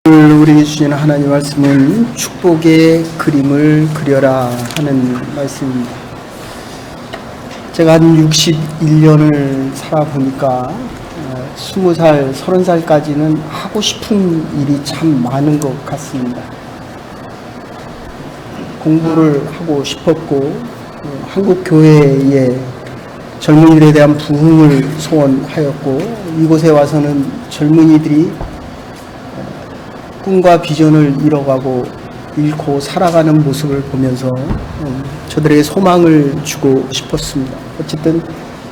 오늘 우리에게 주시는 하나님 말씀은 축복의 그림을 그려라 하는 말씀입니다. 제가 한 61년을 살아보니까 20살, 30살까지는 하고 싶은 일이 참 많은 것 같습니다. 공부를 하고 싶었고 한국 교회의 젊은이들에 대한 부흥을 소원하였고 이곳에 와서는 젊은이들이 꿈과 비전을 잃고 살아가는 모습을 보면서 저들에게 소망을 주고 싶었습니다. 어쨌든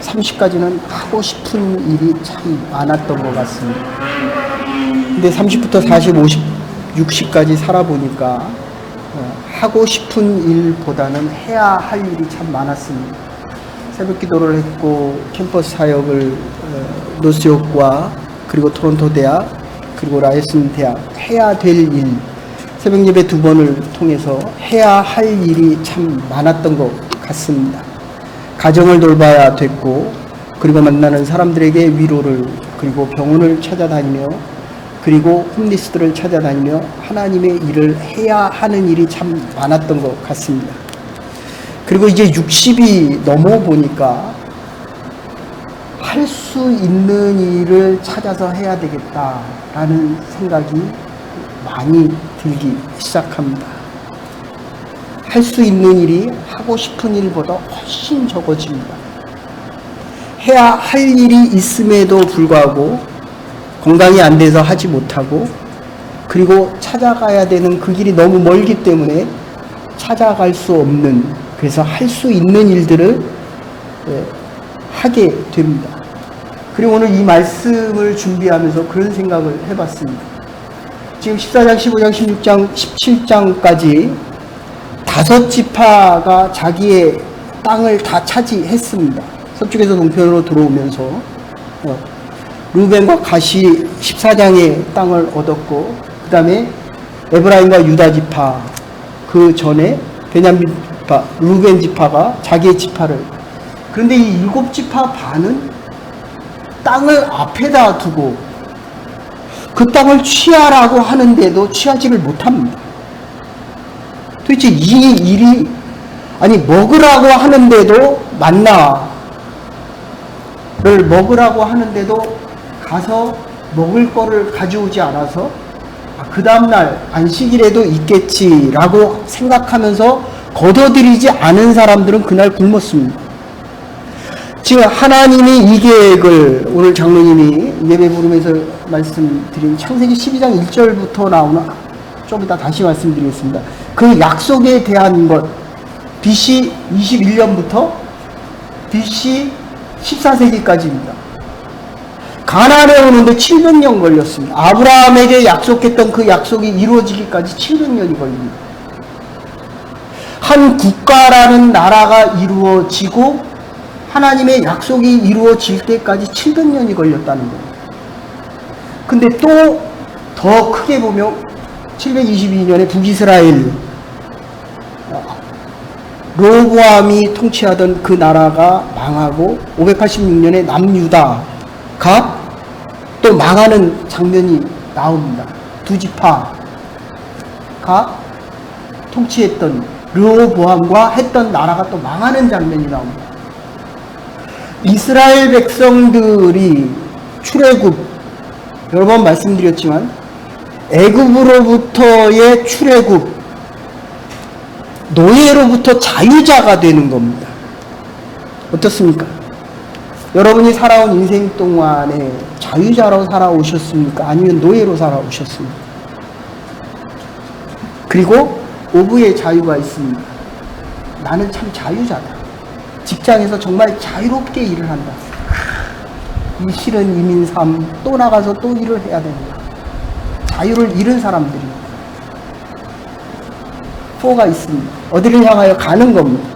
30까지는 하고 싶은 일이 참 많았던 것 같습니다. 근데 30부터 40, 50, 60까지 살아보니까 하고 싶은 일보다는 해야 할 일이 참 많았습니다. 새벽 기도를 했고 캠퍼스 사역을 노스욕과 그리고 토론토 대학 그리고 라이슨 대학 해야 될 일, 새벽 예배 2번을 통해서 해야 할 일이 참 많았던 것 같습니다. 가정을 돌봐야 됐고, 그리고 만나는 사람들에게 위로를, 그리고 병원을 찾아다니며, 그리고 홈리스들을 찾아다니며 하나님의 일을 해야 하는 일이 참 많았던 것 같습니다. 그리고 이제 60이 넘어 보니까 할 수 있는 일을 찾아서 해야 되겠다라는 생각이 많이 들기 시작합니다. 할 수 있는 일이 하고 싶은 일보다 훨씬 적어집니다. 해야 할 일이 있음에도 불구하고 건강이 안 돼서 하지 못하고, 그리고 찾아가야 되는 그 길이 너무 멀기 때문에 찾아갈 수 없는, 그래서 할 수 있는 일들을 하게 됩니다. 그리고 오늘 이 말씀을 준비하면서 그런 생각을 해봤습니다. 지금 14장, 15장, 16장, 17장까지 5지파가 자기의 땅을 다 차지했습니다. 서쪽에서 동편으로 들어오면서 루벤과 가시 14장의 땅을 얻었고, 그 다음에 에브라임과 유다 지파, 그 전에 베냐민 지파, 루벤 지파가 자기의 지파를, 그런데 이 7지파 반은 땅을 앞에다 두고 그 땅을 취하라고 하는데도 취하지를 못합니다. 도대체 이 일이, 먹으라고 하는데도 만나를 먹으라고 하는데도 가서 먹을 거를 가져오지 않아서 그 다음날 안식일에도 있겠지라고 생각하면서 거둬들이지 않은 사람들은 그날 굶었습니다. 지금 하나님이 이 계획을, 오늘 장로님이 예배 부르면서 말씀드린 창세기 12장 1절부터 나오는, 좀 이따 다시 말씀드리겠습니다. 그 약속에 대한 것, BC 21년부터 BC 14세기까지입니다. 가나안에 오는데 700년 걸렸습니다. 아브라함에게 약속했던 그 약속이 이루어지기까지 700년이 걸립니다. 한 국가라는 나라가 이루어지고 하나님의 약속이 이루어질 때까지 700년이 걸렸다는 거예요. 근데 또 더 크게 보면 722년에 북이스라엘 로보암이 통치하던 그 나라가 망하고 586년에 남유다가 또 망하는 장면이 나옵니다. 2지파가 통치했던 르호보암과 했던 나라가 또 망하는 장면이 나옵니다. 이스라엘 백성들이 출애굽, 여러 번 말씀드렸지만 애굽으로부터의 출애굽, 노예로부터 자유자가 되는 겁니다. 어떻습니까? 여러분이 살아온 인생 동안에 자유자로 살아오셨습니까? 아니면 노예로 살아오셨습니까? 그리고 오브의 자유가 있습니다. 나는 참 자유자다. 직장에서 정말 자유롭게 일을 한다. 이 싫은 이민 삶, 또 나가서 또 일을 해야 됩니다. 자유를 잃은 사람들입니다. 4가 있습니다. 어디를 향하여 가는 겁니다.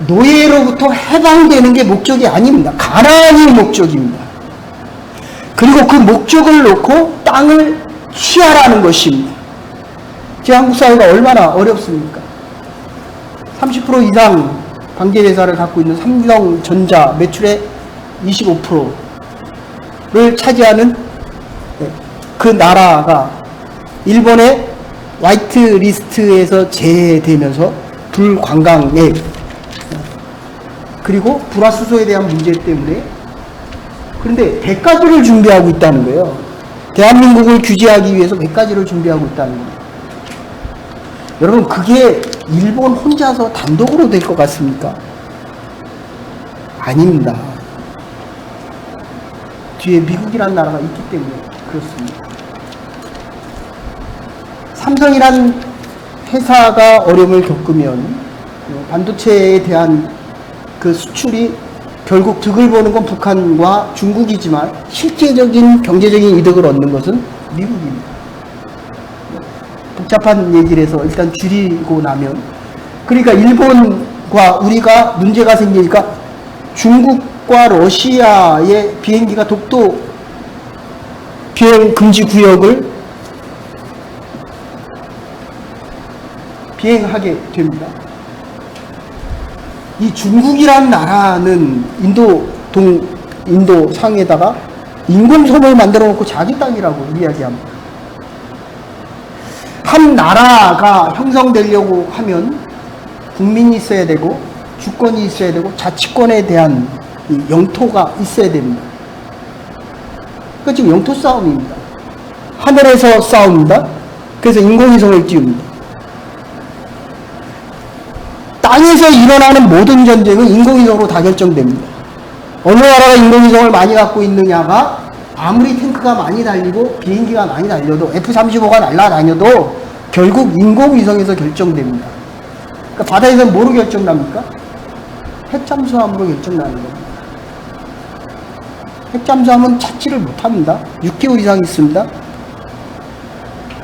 노예로부터 해방되는 게 목적이 아닙니다. 가나안이 목적입니다. 그리고 그 목적을 놓고 땅을 취하라는 것입니다. 제 한국 사회가 얼마나 어렵습니까? 30% 이상 관계회사를 갖고 있는 삼성전자 매출의 25%를 차지하는 그 나라가 일본의 화이트 리스트에서 제외되면서 불관광액 그리고 불화수소에 대한 문제 때문에 그런데 100가지를 준비하고 있다는 거예요. 대한민국을 규제하기 위해서 100가지를 준비하고 있다는 거예요. 여러분 그게 일본 혼자서 단독으로 될 것 같습니까? 아닙니다. 뒤에 미국이라는 나라가 있기 때문에 그렇습니다. 삼성이란 회사가 어려움을 겪으면 반도체에 대한 그 수출이 결국 득을 보는 건 북한과 중국이지만 실제적인 경제적인 이득을 얻는 것은 미국입니다. 복잡한 얘기를 해서 일단 줄이고 나면 그러니까 일본과 우리가 문제가 생기니까 중국과 러시아의 비행기가 독도 비행 금지 구역을 비행하게 됩니다. 이 중국이란 나라는 인도 상에다가 인공섬을 만들어 놓고 자기 땅이라고 이야기합니다. 한 나라가 형성되려고 하면 국민이 있어야 되고 주권이 있어야 되고 자치권에 대한 영토가 있어야 됩니다. 그러니까 지금 영토 싸움입니다. 하늘에서 싸웁니다. 그래서 인공위성을 띄웁니다. 땅에서 일어나는 모든 전쟁은 인공위성으로 다 결정됩니다. 어느 나라가 인공위성을 많이 갖고 있느냐가 아무리 탱크가 많이 달리고 비행기가 많이 달려도 F-35가 날아다녀도 결국 인공위성에서 결정됩니다. 그러니까 바다에서는 뭐로 결정납니까? 핵잠수함으로 결정나는 겁니다. 핵잠수함은 찾지를 못합니다. 6개월 이상 있습니다.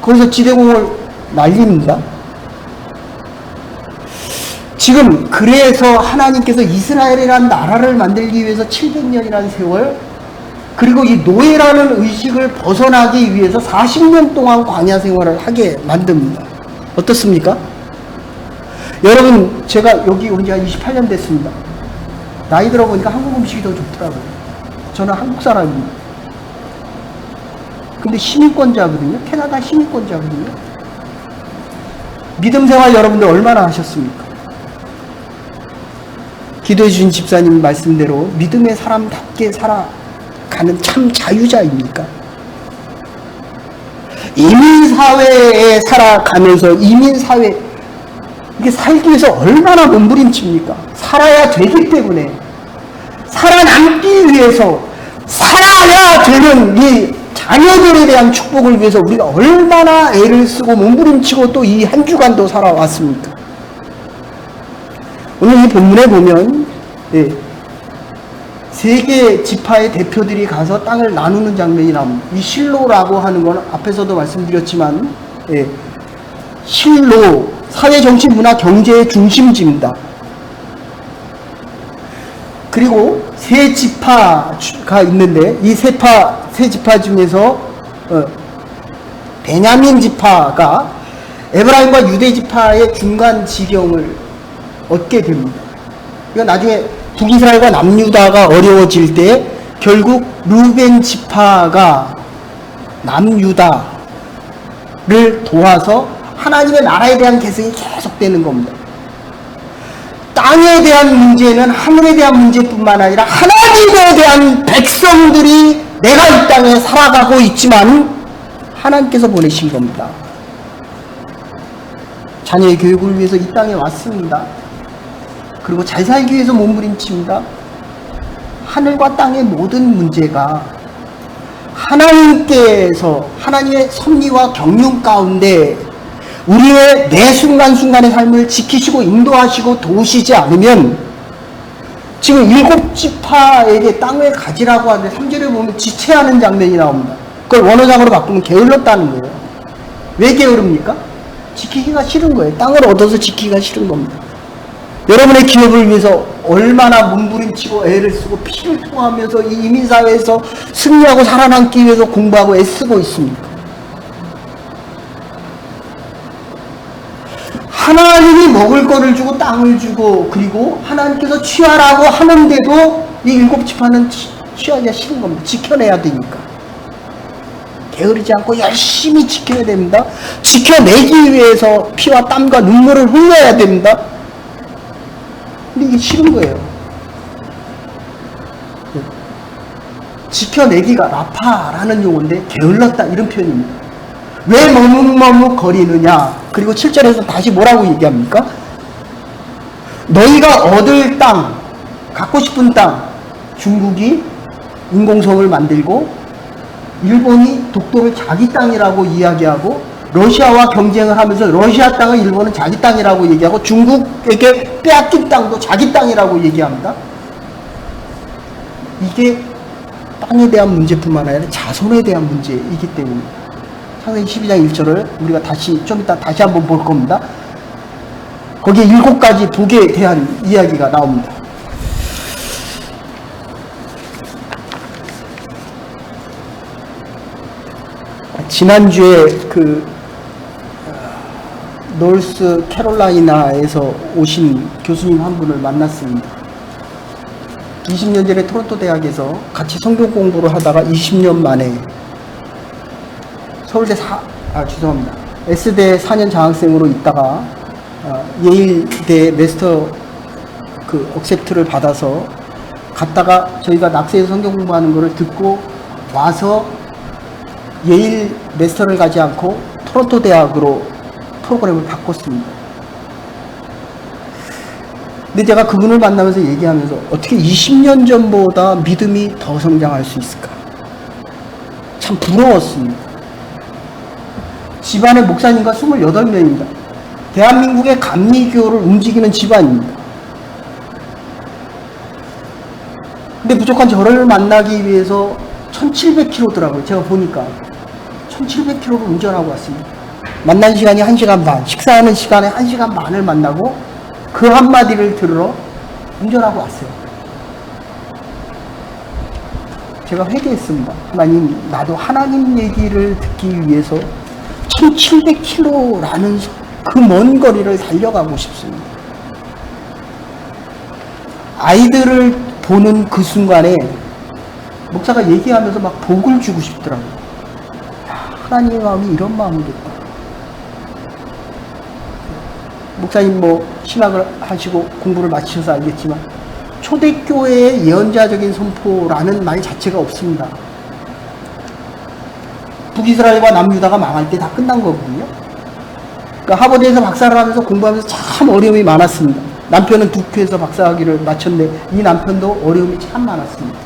거기서 지대공을 날립니다. 지금 그래서 하나님께서 이스라엘이라는 나라를 만들기 위해서 700년이라는 세월 그리고 이 노예라는 의식을 벗어나기 위해서 40년 동안 광야 생활을 하게 만듭니다. 어떻습니까? 여러분 제가 여기 온 지 한 28년 됐습니다. 나이 들어보니까 한국 음식이 더 좋더라고요. 저는 한국 사람입니다. 근데 시민권자거든요. 캐나다 시민권자거든요. 믿음 생활 여러분들 얼마나 하셨습니까? 기도해 주신 집사님 말씀대로 믿음의 사람답게 살아가는 참 자유자입니까? 이민사회에 살아가면서 이민사회 이게 살기 위해서 얼마나 몸부림칩니까? 살아야 되기 때문에 살아남기 위해서 살아야 되는 이 자녀들에 대한 축복을 위해서 우리가 얼마나 애를 쓰고 몸부림치고 또 이 한 주간도 살아왔습니까? 오늘 이 본문에 보면 세 개 지파의 대표들이 가서 땅을 나누는 장면이 나옵니다. 이 실로라고 하는 건 앞에서도 말씀드렸지만 실로 사회, 정치, 문화, 경제의 중심지입니다. 그리고 세 지파가 있는데 이 세 지파 중에서 베냐민 지파가 에브라임과 유대 지파의 중간 지경을 얻게 됩니다. 이건 나중에 북이스라엘과 남유다가 어려워질 때 결국 루벤 지파가 남유다를 도와서 하나님의 나라에 대한 계승이 계속되는 겁니다. 땅에 대한 문제는 하늘에 대한 문제뿐만 아니라 하나님에 대한 백성들이 내가 이 땅에 살아가고 있지만 하나님께서 보내신 겁니다. 자녀의 교육을 위해서 이 땅에 왔습니다. 그리고 잘 살기 위해서 몸부림칩니다. 하늘과 땅의 모든 문제가 하나님께서 하나님의 섭리와 경륜 가운데 우리의 매 순간순간의 삶을 지키시고 인도하시고 도우시지 않으면 지금 7지파에게 땅을 가지라고 하는데 3절에 보면 지체하는 장면이 나옵니다. 그걸 원어장으로 바꾸면 게을렀다는 거예요. 왜 게으릅니까? 지키기가 싫은 거예요. 땅을 얻어서 지키기가 싫은 겁니다. 여러분의 기업을 위해서 얼마나 몸부림치고 애를 쓰고 피를 토하면서 이 이민사회에서 승리하고 살아남기 위해서 공부하고 애쓰고 있습니까? 하나님이 먹을 거를 주고 땅을 주고 그리고 하나님께서 취하라고 하는데도 이 7지파는 취하기가 싫은 겁니다. 지켜내야 되니까. 게으르지 않고 열심히 지켜야 됩니다. 지켜내기 위해서 피와 땀과 눈물을 흘려야 됩니다. 근데 이게 싫은 거예요. 지켜내기가 라파라는 용어인데 게을렀다 이런 표현입니다. 왜 머뭇머뭇 거리느냐. 그리고 7절에서 다시 뭐라고 얘기합니까? 너희가 얻을 땅, 갖고 싶은 땅, 중국이 인공섬을 만들고 일본이 독도를 자기 땅이라고 이야기하고 러시아와 경쟁을 하면서 러시아 땅을 일본은 자기 땅이라고 얘기하고 중국에게 빼앗긴 땅도 자기 땅이라고 얘기합니다. 이게 땅에 대한 문제뿐만 아니라 자손에 대한 문제이기 때문입니다. 창세기 12장 1절을 우리가 좀 이따 다시 한번 볼 겁니다. 거기에 7가지 복에 대한 이야기가 나옵니다. 지난주에 노스 캐롤라이나에서 오신 교수님 한 분을 만났습니다. 20년 전에 토론토 대학에서 같이 성경 공부를 하다가 20년 만에 서울대 S대 4년 장학생으로 있다가 예일대 마스터 억셉트를 받아서 갔다가 저희가 낙세에서 성경 공부하는 것을 듣고 와서 예일 마스터를 가지 않고 토론토 대학으로 프로그램을 바꿨습니다. 근데 제가 그분을 만나면서 얘기하면서 어떻게 20년 전보다 믿음이 더 성장할 수 있을까? 참 부러웠습니다. 집안의 목사님과 28명입니다. 대한민국의 감리교를 움직이는 집안입니다. 근데 부족한 저를 만나기 위해서 1700km더라고요. 제가 보니까 1700km를 운전하고 왔습니다. 만난 시간이 1시간 반, 식사하는 시간에 1시간 반을 만나고 그 한마디를 들으러 운전하고 왔어요. 제가 회개했습니다. 하나님, 나도 하나님 얘기를 듣기 위해서 1700km라는 그 먼 거리를 달려가고 싶습니다. 아이들을 보는 그 순간에 목사가 얘기하면서 막 복을 주고 싶더라고요. 하나님의 마음이 이런 마음이겠다. 목사님 신학을 하시고 공부를 마치셔서 알겠지만 초대교회의 예언자적인 선포라는 말 자체가 없습니다. 북이스라엘과 남유다가 망할 때 다 끝난 거거든요. 그러니까 하버드에서 박사를 하면서 공부하면서 참 어려움이 많았습니다. 남편은 두큐에서 박사학위를 마쳤는데 이 남편도 어려움이 참 많았습니다.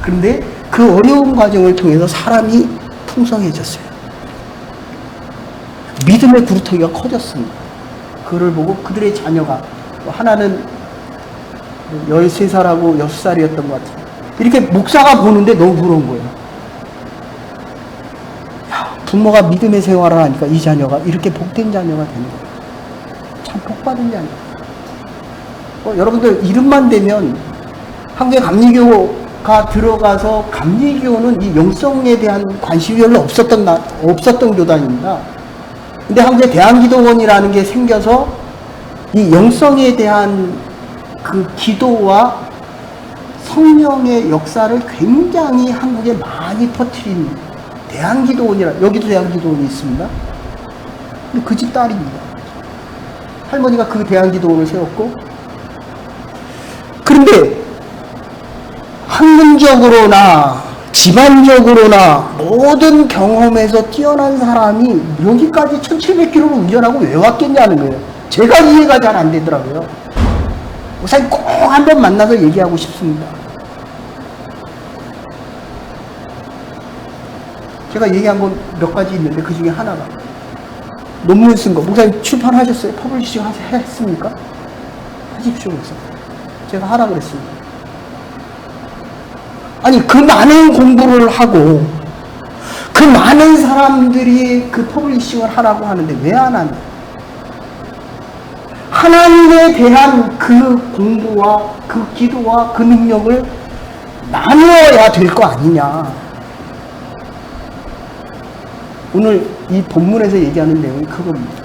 그런데 그 어려운 과정을 통해서 사람이 풍성해졌어요. 믿음의 구루터기가 커졌습니다. 그를 보고 그들의 자녀가 하나는 13살하고 6살이었던 것 같아요. 이렇게 목사가 보는데 너무 부러운 거예요. 부모가 믿음의 생활을 하니까 이 자녀가 이렇게 복된 자녀가 되는 거예요. 참 복받은 자녀. 여러분들 이름만 대면 한국의 감리교가 들어가서 감리교는 이 영성에 대한 관심이 별로 없었던 교단입니다. 근데 한국에 대한기도원이라는 게 생겨서 이 영성에 대한 그 기도와 성령의 역사를 굉장히 한국에 많이 퍼뜨린 여기도 대한기도원이 있습니다. 근데 그 집 딸입니다. 할머니가 그 대한기도원을 세웠고, 그런데 학문적으로나 집안적으로나 모든 경험에서 뛰어난 사람이 여기까지 1700km를 운전하고 왜 왔겠냐는 거예요. 제가 이해가 잘 안 되더라고요. 목사님 꼭 한번 만나서 얘기하고 싶습니다. 제가 얘기한 건 몇 가지 있는데 그 중에 하나가 논문 쓴 거. 목사님 출판하셨어요? 퍼블리싱 했습니까? 하십시오. 그래서 제가 하라 그랬습니다. 아니, 그 많은 공부를 하고 그 많은 사람들이 그 퍼블리싱을 하라고 하는데 왜 안 하냐? 하나님에 대한 그 공부와 그 기도와 그 능력을 나누어야 될 거 아니냐? 오늘 이 본문에서 얘기하는 내용이 그겁니다.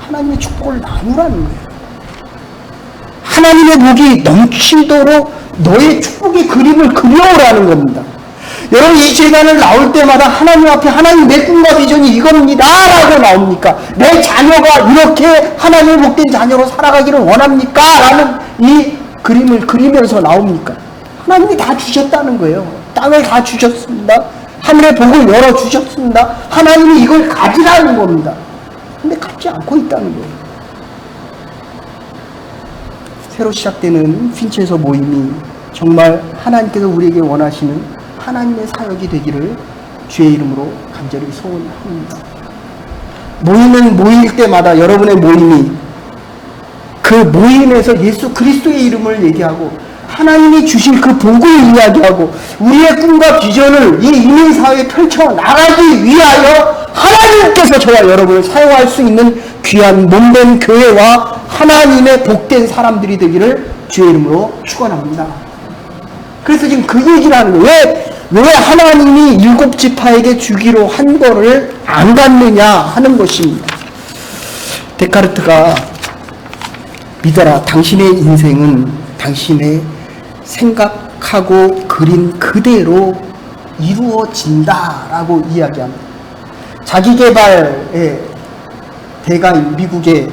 하나님의 축복을 나누라는 거예요. 하나님의 복이 넘치도록 너의 축복의 그림을 그려오라는 겁니다. 여러분 이 재단을 나올 때마다 하나님 앞에 하나님 내 꿈과 비전이 이겁니다 라고 나옵니까? 내 자녀가 이렇게 하나님의 복된 자녀로 살아가기를 원합니까? 라는 이 그림을 그리면서 나옵니까? 하나님이 다 주셨다는 거예요. 땅을 다 주셨습니다. 하늘의 복을 열어주셨습니다. 하나님이 이걸 가지라는 겁니다. 근데 갖지 않고 있다는 거예요. 새로 시작되는 핀체에서 모임이 정말 하나님께서 우리에게 원하시는 하나님의 사역이 되기를 주의 이름으로 간절히 소원합니다. 모이는 모일 때마다 여러분의 모임이 그 모임에서 예수 그리스도의 이름을 얘기하고 하나님이 주신 그 복을 이야기하고 우리의 꿈과 비전을 이 이민사회에 펼쳐나가기 위하여 하나님께서 저와 여러분을 사용할 수 있는 귀한 몸된 교회와 하나님의 복된 사람들이 되기를 주의 이름으로 축원합니다. 그래서 지금 그 얘기를 하는 거예요. 왜 하나님이 일곱 지파에게 주기로 한 거를 안 갖느냐 하는 것입니다. 데카르트가 믿어라, 당신의 인생은 당신의 생각하고 그린 그대로 이루어진다라고 이야기합니다. 자기개발의 대가인 미국의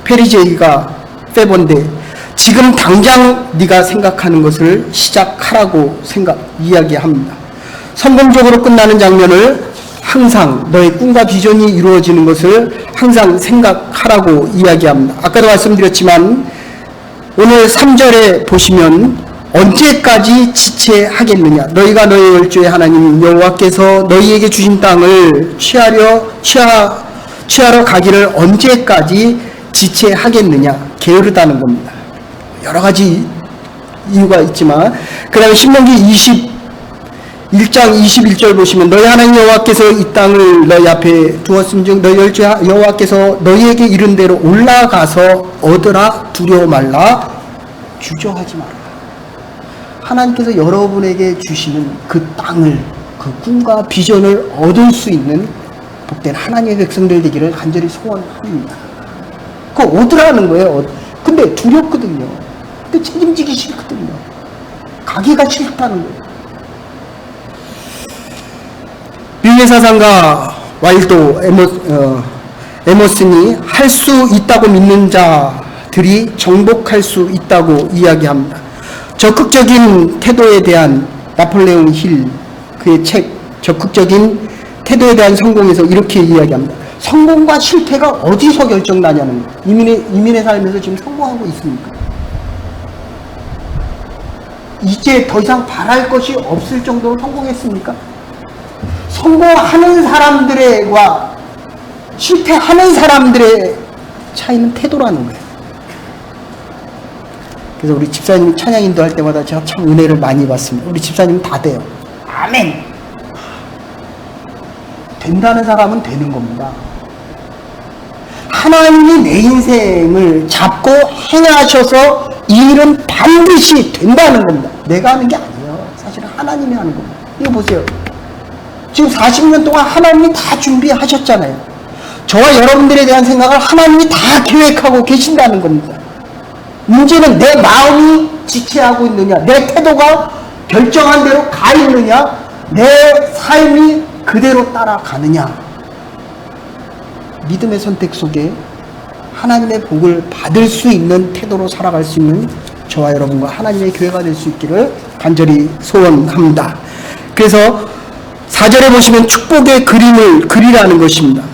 페리제이가 페본데 지금 당장 네가 생각하는 것을 시작하라고 이야기합니다. 성공적으로 끝나는 장면을 항상 너의 꿈과 비전이 이루어지는 것을 항상 생각하라고 이야기합니다. 아까도 말씀드렸지만 오늘 3절에 보시면 언제까지 지체하겠느냐? 너희가 너희 열조의 하나님 여호와께서 너희에게 주신 땅을 취하러 가기를 언제까지 지체하겠느냐? 게으르다는 겁니다. 여러 가지 이유가 있지만 그 다음에 신명기 1장 21절 보시면 너희 하나님 여호와께서 이 땅을 너희 앞에 두었음즉 너희 열조 여호와께서 너희에게 이른 대로 올라가서 얻으라. 두려워 말라. 주저하지 마라. 하나님께서 여러분에게 주시는 그 땅을, 그 꿈과 비전을 얻을 수 있는 복된 하나님의 백성들 되기를 간절히 소원합니다. 그거 얻으라는 거예요. 근데 두렵거든요. 근데 책임지기 싫거든요. 가기가 싫다는 거예요. 미국의 사상가 와일도 에머슨이 할 수 있다고 믿는 자들이 정복할 수 있다고 이야기합니다. 적극적인 태도에 대한 나폴레옹 힐 그의 책 적극적인 태도에 대한 성공에서 이렇게 이야기합니다. 성공과 실패가 어디서 결정나냐는 거예요. 이민의 삶에서 지금 성공하고 있습니까? 이제 더 이상 바랄 것이 없을 정도로 성공했습니까? 성공하는 사람들과 실패하는 사람들의 차이는 태도라는 거예요. 그래서 우리 집사님이 찬양 인도할 때마다 제가 참 은혜를 많이 받습니다. 우리 집사님은 다 돼요. 아멘. 된다는 사람은 되는 겁니다. 하나님이 내 인생을 잡고 행하셔서 이 일은 반드시 된다는 겁니다. 내가 하는 게 아니에요. 사실은 하나님이 하는 겁니다. 이거 보세요. 지금 40년 동안 하나님이 다 준비하셨잖아요. 저와 여러분들에 대한 생각을 하나님이 다 계획하고 계신다는 겁니다. 문제는 내 마음이 지체하고 있느냐, 내 태도가 결정한 대로 가 있느냐, 내 삶이 그대로 따라가느냐. 믿음의 선택 속에 하나님의 복을 받을 수 있는 태도로 살아갈 수 있는 저와 여러분과 하나님의 교회가 될 수 있기를 간절히 소원합니다. 그래서 4절에 보시면 축복의 그림을 그리라는 것입니다.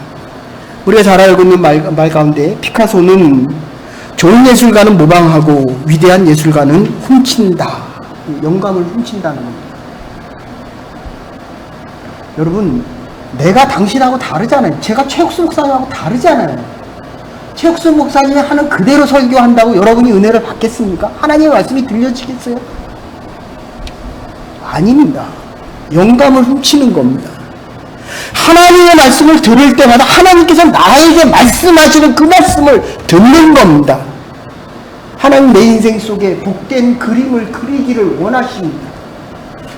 우리가 잘 알고 있는 말 가운데 피카소는 좋은 예술가는 모방하고 위대한 예술가는 훔친다. 영감을 훔친다는 겁니다. 여러분, 내가 당신하고 다르잖아요. 제가 최옥수 목사님하고 다르잖아요. 최옥수 목사님이 하는 그대로 설교한다고 여러분이 은혜를 받겠습니까? 하나님의 말씀이 들려지겠어요? 아닙니다. 영감을 훔치는 겁니다. 하나님의 말씀을 들을 때마다 하나님께서 나에게 말씀하시는 그 말씀을 듣는 겁니다. 하나님 내 인생 속에 복된 그림을 그리기를 원하십니다.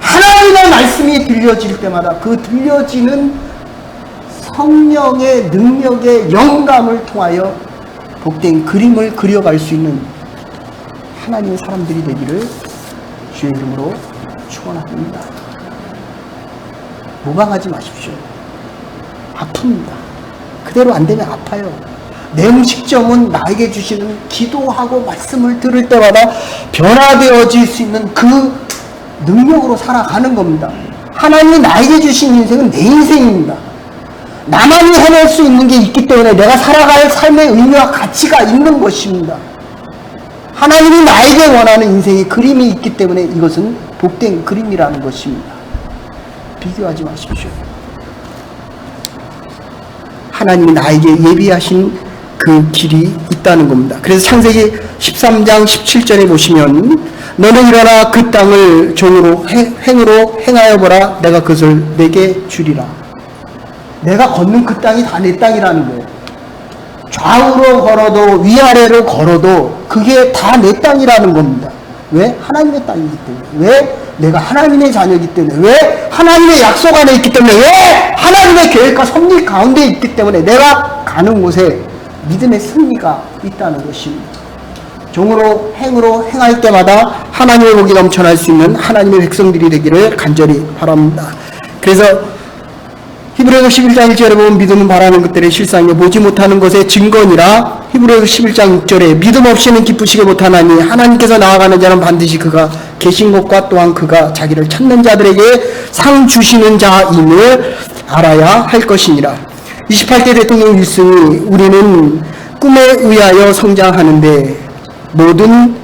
하나님의 말씀이 들려질 때마다 그 들려지는 성령의 능력의 영감을 통하여 복된 그림을 그려갈 수 있는 하나님의 사람들이 되기를 주의 이름으로 축원합니다. 무방하지 마십시오. 아픕니다. 그대로 안 되면 아파요. 내 음식점은 나에게 주시는 기도하고 말씀을 들을 때마다 변화되어질 수 있는 그 능력으로 살아가는 겁니다. 하나님이 나에게 주신 인생은 내 인생입니다. 나만이 해낼 수 있는 게 있기 때문에 내가 살아갈 삶의 의미와 가치가 있는 것입니다. 하나님이 나에게 원하는 인생의 그림이 있기 때문에 이것은 복된 그림이라는 것입니다. 비교하지 마십시오. 하나님이 나에게 예비하신 그 길이 있다는 겁니다. 그래서 창세기 13장 17절에 보시면 너는 일어나 그 땅을 종으로 행으로 행하여 보라. 내가 그것을 내게 주리라. 내가 걷는 그 땅이 다 내 땅이라는 거예요. 좌우로 걸어도 위아래로 걸어도 그게 다 내 땅이라는 겁니다. 왜? 하나님의 땅이기 때문에. 왜? 내가 하나님의 자녀이기 때문에. 왜? 하나님의 약속 안에 있기 때문에. 왜? 하나님의 계획과 섭리 가운데 있기 때문에 내가 가는 곳에 믿음의 승리가 있다는 것입니다. 종으로 행으로 행할 때마다 하나님의 복이 넘쳐날 수 있는 하나님의 백성들이 되기를 간절히 바랍니다. 그래서 히브리서 11장 1절에 보면 믿음은 바라는 것들의 실상이요 보지 못하는 것의 증거니라. 히브리서 11장 6절에 믿음 없이는 기쁘시게 못하나니 하나님께서 나아가는 자는 반드시 그가 계신 것과 또한 그가 자기를 찾는 자들에게 상 주시는 자임을 알아야 할 것이니라. 28대 대통령 윌슨이 우리는 꿈에 의하여 성장하는데 모든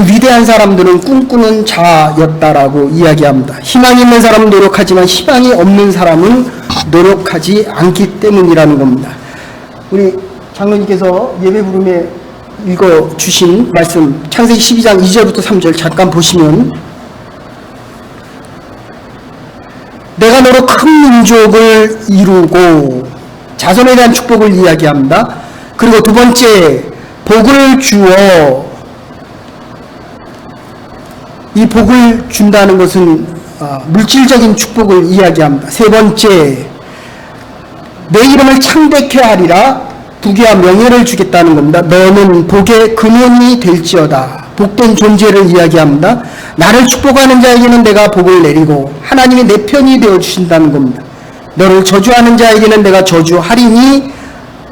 위대한 사람들은 꿈꾸는 자였다라고 이야기합니다. 희망이 있는 사람은 노력하지만 희망이 없는 사람은 노력하지 않기 때문이라는 겁니다. 우리 장로님께서 예배 부름에 읽어주신 말씀 창세기 12장 2절부터 3절 잠깐 보시면 내가 너로 큰 민족을 이루고 자손에 대한 축복을 이야기합니다. 그리고 두 번째 복을 주어 이 복을 준다는 것은 물질적인 축복을 이야기합니다. 세 번째, 내 이름을 창대케 하리라. 부귀와 명예를 주겠다는 겁니다. 너는 복의 근원이 될지어다. 복된 존재를 이야기합니다. 나를 축복하는 자에게는 내가 복을 내리고 하나님이 내 편이 되어주신다는 겁니다. 너를 저주하는 자에게는 내가 저주하리니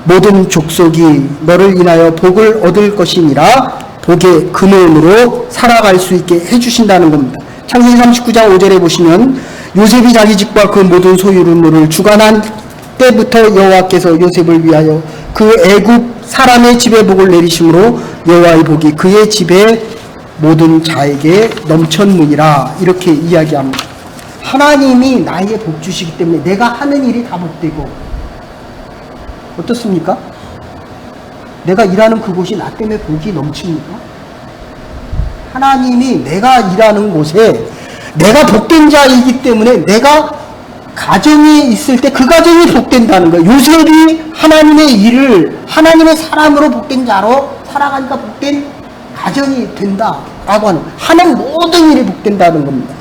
모든 족속이 너를 인하여 복을 얻을 것이니라. 복의 근원으로 살아갈 수 있게 해주신다는 겁니다. 창세기 39장 5절에 보시면 요셉이 자기 집과 그 모든 소유를 주관한 때부터 여호와께서 요셉을 위하여 그 애굽 사람의 집에 복을 내리심으로 여호와의 복이 그의 집에 모든 자에게 넘쳤느니라. 이렇게 이야기합니다. 하나님이 나에게 복 주시기 때문에 내가 하는 일이 다 복되고, 어떻습니까? 내가 일하는 그곳이 나 때문에 복이 넘칩니까? 하나님이 내가 일하는 곳에 내가 복된 자이기 때문에 내가 가정이 있을 때 그 가정이 복된다는 거예요. 요셉이 하나님의 일을 하나님의 사람으로 복된 자로 살아가니까 복된 가정이 된다라고 하는 모든 일이 복된다는 겁니다.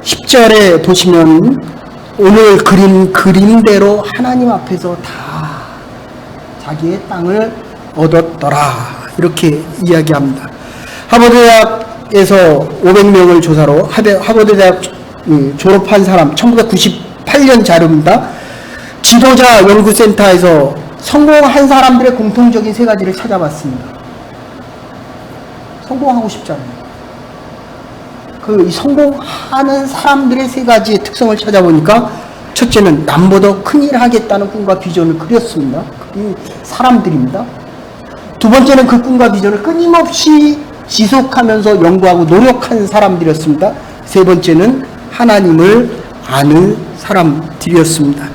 10절에 보시면 오늘 그린 그림대로 하나님 앞에서 다 자기의 땅을 얻었더라. 이렇게 이야기합니다. 하버드대학에서 500명을 조사로 하버드대학 졸업한 사람 1998년 자료입니다. 지도자 연구센터에서 성공한 사람들의 공통적인 세 가지를 찾아봤습니다. 성공하고 싶잖아요. 이 성공하는 사람들의 세 가지의 특성을 찾아보니까 첫째는 남보다 큰일을 하겠다는 꿈과 비전을 그렸습니다. 이 사람들입니다. 두 번째는 그 꿈과 비전을 끊임없이 지속하면서 연구하고 노력한 사람들이었습니다. 세 번째는 하나님을 아는 사람들이었습니다.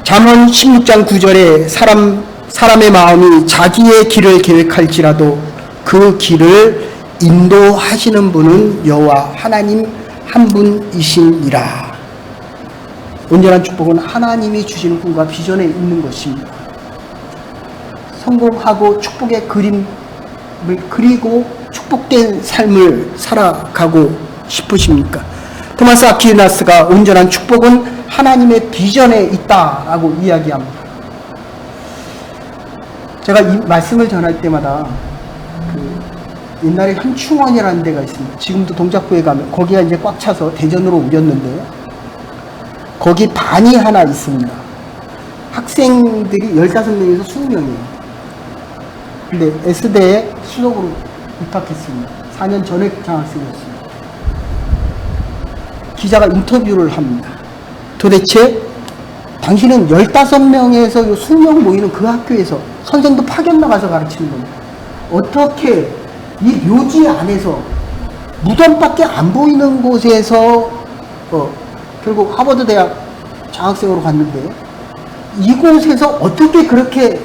잠언 16장 9절에 사람의 마음이 자기의 길을 계획할지라도 그 길을 인도하시는 분은 여호와 하나님 한 분이시니라. 온전한 축복은 하나님이 주시는 꿈과 비전에 있는 것입니다. 성공하고 축복의 그림을 그리고 축복된 삶을 살아가고 싶으십니까? 토마스 아퀴나스가 온전한 축복은 하나님의 비전에 있다라고 이야기합니다. 제가 이 말씀을 전할 때마다 옛날에 현충원이라는 데가 있습니다. 지금도 동작구에 가면 거기가 이제 꽉 차서 대전으로 옮겼는데 거기 반이 하나 있습니다. 학생들이 15명에서 20명이에요. 근데 S대에 수석으로 입학했습니다. 4년 전에 장학생이었습니다. 기자가 인터뷰를 합니다. 도대체 당신은 15명에서 20명 모이는 그 학교에서 선생도 파견 나가서 가르치는 겁니다. 어떻게 이 묘지 안에서 무덤밖에 안 보이는 곳에서 결국 하버드 대학 장학생으로 갔는데 이곳에서 어떻게 그렇게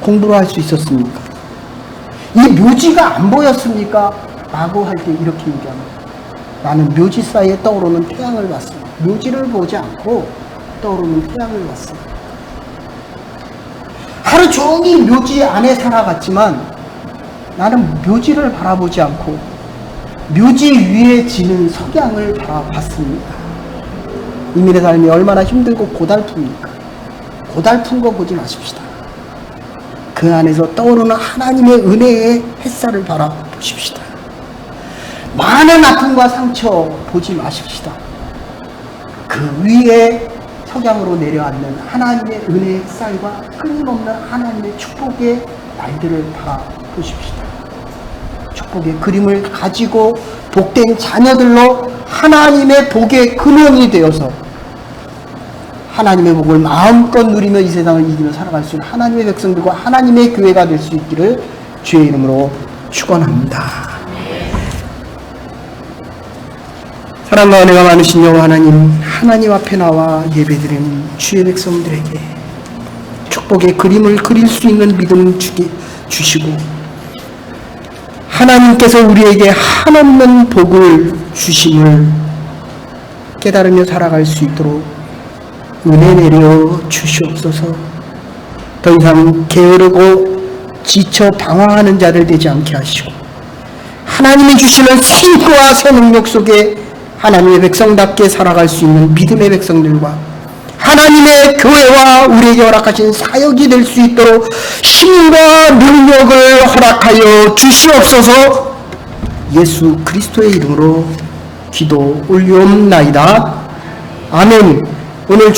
공부를 할 수 있었습니까? 이 묘지가 안 보였습니까? 라고 할 때 이렇게 얘기합니다. 나는 묘지 사이에 떠오르는 태양을 봤습니다. 묘지를 보지 않고 떠오르는 태양을 봤습니다. 하루 종일 묘지 안에 살아갔지만 나는 묘지를 바라보지 않고 묘지 위에 지는 석양을 바라봤습니다. 이민의 삶이 얼마나 힘들고 고달픕니까? 고달픈 거 보지 마십시다. 그 안에서 떠오르는 하나님의 은혜의 햇살을 바라보십시다. 많은 아픔과 상처 보지 마십시다. 그 위에 석양으로 내려앉는 하나님의 은혜의 햇살과 끊임없는 하나님의 축복의 날들을 바라보십시다. 축복의 그림을 가지고 복된 자녀들로 하나님의 복의 근원이 되어서 하나님의 복을 마음껏 누리며 이 세상을 이기며 살아갈 수 있는 하나님의 백성들과 하나님의 교회가 될 수 있기를 주의 이름으로 축원합니다. 사랑과 은혜가 많으신 여호와 하나님 앞에 나와 예배드리는 주의 백성들에게 축복의 그림을 그릴 수 있는 믿음을 주시고 하나님께서 우리에게 한없는 복을 주심을 깨달으며 살아갈 수 있도록 은혜 내려 주시옵소서. 더 이상 게으르고 지쳐 방황하는 자들 되지 않게 하시고 하나님이 주시는 새 힘과 새 능력 속에 하나님의 백성답게 살아갈 수 있는 믿음의 백성들과 하나님의 교회와 우리에게 허락하신 사역이 될 수 있도록 힘과 능력을 허락하여 주시옵소서. 예수 그리스도의 이름으로 기도 올리옵나이다. 아멘. 오늘